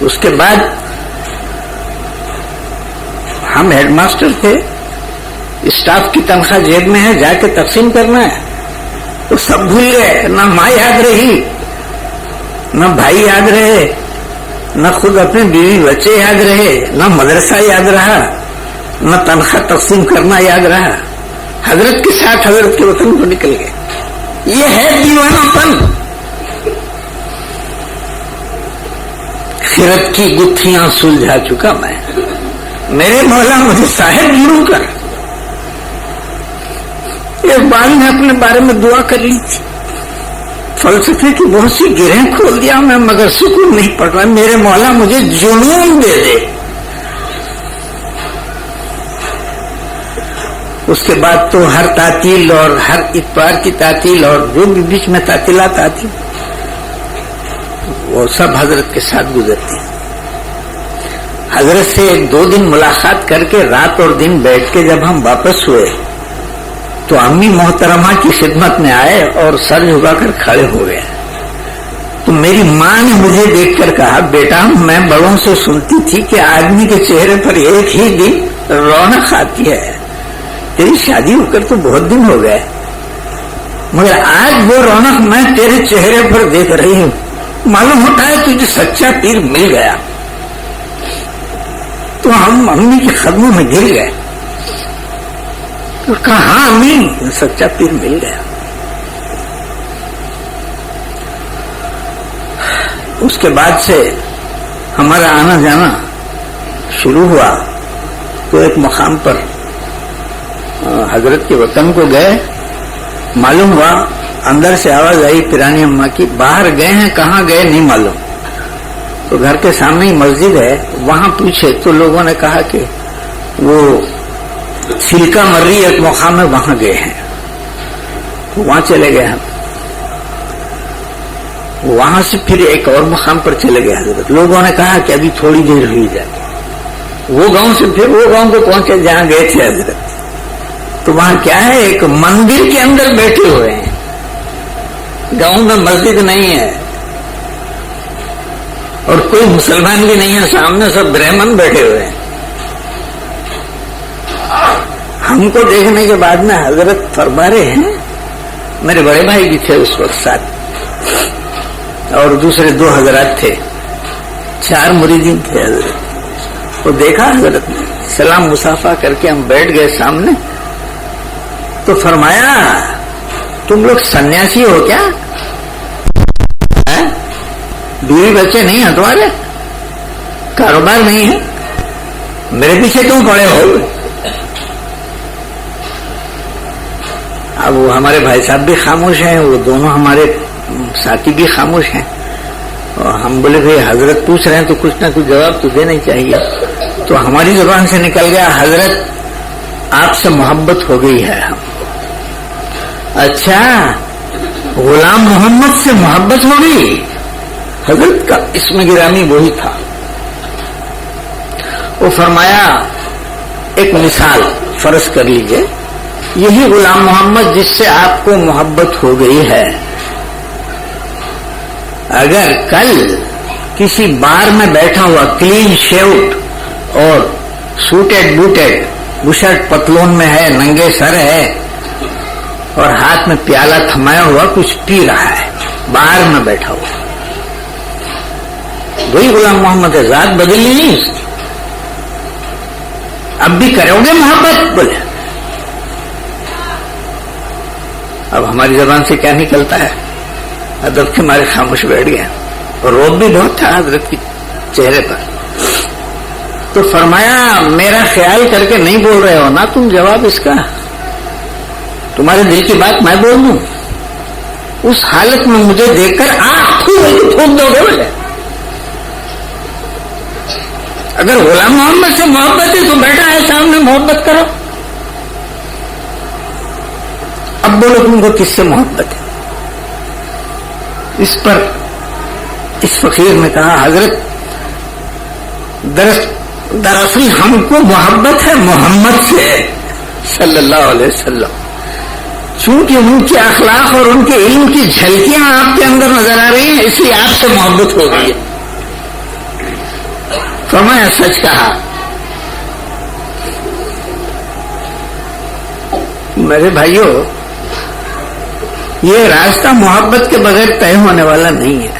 اس کے بعد ہم ہیڈ ماسٹر تھے، اسٹاف کی تنخواہ جیب میں ہے، جا کے تقسیم کرنا ہے، تو سب بھول گئے، نہ ماں یاد رہی، نہ بھائی یاد رہے، نہ خود اپنے بیوی بچے یاد رہے، نہ مدرسہ یاد رہا، نہ تنخواہ تقسیم کرنا یاد رہا، حضرت کے ساتھ حضرت کے وطن کو نکل گئے. یہ ہے دیوانہ پن. خرد کی گتھیاں سلجھا چکا میں، میرے مولا مجھے صاحب ضرور کر. اقبال نے اپنے بارے میں دعا کر لی تھی، فلسفے کی بہت سی گرہیں کھول دیا میں، مگر سکون نہیں پڑ رہا. میرے مولا مجھے جنون دے دے. اس کے بعد تو ہر تعطیل اور ہر اتوار کی تعطیل اور جو بھی بیچ میں تعطیلات آتی وہ سب حضرت کے ساتھ گزرتی. حضرت سے 1-2 دن ملاقات کر کے رات اور دن بیٹھ کے جب ہم واپس ہوئے تو امی محترمہ کی خدمت میں آئے اور سر جھکا کر کھڑے ہو گئے. تو میری ماں نے مجھے دیکھ کر کہا، بیٹا میں بڑوں سے سنتی تھی کہ آدمی کے چہرے پر ایک ہی دن رونق آتی ہے، تیری شادی ہو کر تو بہت دن ہو گئے، مگر آج وہ رونق میں تیرے چہرے پر دیکھ رہی ہوں. معلوم ہوتا ہے تجھے سچا پیر مل گیا. تو ہم امی کے قدموں میں گر گئے. کہا ہاں امی، سچا پیر مل گیا. اس کے بعد سے ہمارا آنا جانا شروع ہوا. تو ایک مقام پر حضرت کے وطن کو گئے، معلوم ہوا اندر سے آواز آئی پیرانی اماں کی، باہر گئے ہیں، کہاں گئے نہیں معلوم. تو گھر کے سامنے ہی مسجد ہے، وہاں پوچھے تو لوگوں نے کہا کہ وہ سلکا مرری ایک مقام ہے وہاں گئے ہیں. وہاں چلے گئے ہم. وہاں سے پھر ایک اور مقام پر چلے گئے حضرت. لوگوں نے کہا کہ ابھی تھوڑی دیر ہوئی جائے. وہ گاؤں سے پھر وہ گاؤں کو پہنچے جہاں گئے تھے حضرت. تو وہاں کیا ہے، ایک مندر کے اندر بیٹھے ہوئے ہیں. گاؤں میں مسجد نہیں ہے اور کوئی مسلمان بھی نہیں ہے، سامنے سب برہمن بیٹھے ہوئے ہیں. ہم کو دیکھنے کے بعد میں حضرت فرما رہے ہیں، میرے بڑے بھائی بھی تھے اس وقت ساتھ اور دوسرے 2 حضرات تھے، 4 مریدین تھے حضرت. وہ دیکھا حضرت نے، سلام مصافحہ کر کے ہم بیٹھ گئے سامنے. تو فرمایا تم لوگ سنیاسی ہو کیا؟ بیوی بچے نہیں ہیں تمہارے؟ کاروبار نہیں ہے؟ میرے پیچھے کیوں پڑے ہو؟ اب وہ ہمارے بھائی صاحب بھی خاموش ہیں، وہ دونوں ہمارے ساتھی بھی خاموش ہیں. اور ہم بولے بھائی حضرت پوچھ رہے ہیں تو کچھ نہ کچھ جواب تو دینا ہی چاہیے. تو ہماری زبان سے نکل گیا، حضرت آپ سے محبت ہو گئی ہے. ہم اچھا، غلام محمد سے محبت ہو گئی؟ حضرت کا اسم گرامی وہی تھا. وہ فرمایا ایک مثال فرض کر لیجئے، یہی غلام محمد جس سے آپ کو محبت ہو گئی ہے، اگر کل کسی بار میں بیٹھا ہوا کلین شیوٹ اور سوٹیڈ بوٹیڈ، بشرٹ پتلون میں ہے، ننگے سر ہے اور ہاتھ میں پیالہ تھمایا ہوا کچھ پی رہا ہے، بار میں بیٹھا ہوا، وہی غلام محمد ہے. ذات بدلی نہیں اس کی. اب بھی کرو گے محبت؟ بولے. اب ہماری زبان سے کیا نکلتا ہے؟ ادب کے مارے خاموش بیٹھ گئے اور روب بھی بہت تھا حضرت کے چہرے پر. تو فرمایا میرا خیال کر کے نہیں بول رہے ہو نا تم؟ جواب اس کا تمہارے دل کی بات میں بول دوں؟ اس حالت میں مجھے دیکھ کر آنکھ پھونک دو گے؟ بولے اگر غلام محمد سے محبت ہے تو بیٹا ہے سامنے، محبت کرو. اب بولو تم کو کس سے محبت ہے؟ اس پر اس فقیر نے کہا حضرت دراصل ہم کو محبت ہے محمد سے صلی اللہ علیہ وسلم. چونکہ ان کے اخلاق اور ان کے علم کی جھلکیاں آپ کے اندر نظر آ رہی ہیں، اس لیے آپ سے محبت ہو گئی ہے. فرمایا سچ کہا. میرے بھائیوں، یہ راستہ محبت کے بغیر طے ہونے والا نہیں ہے.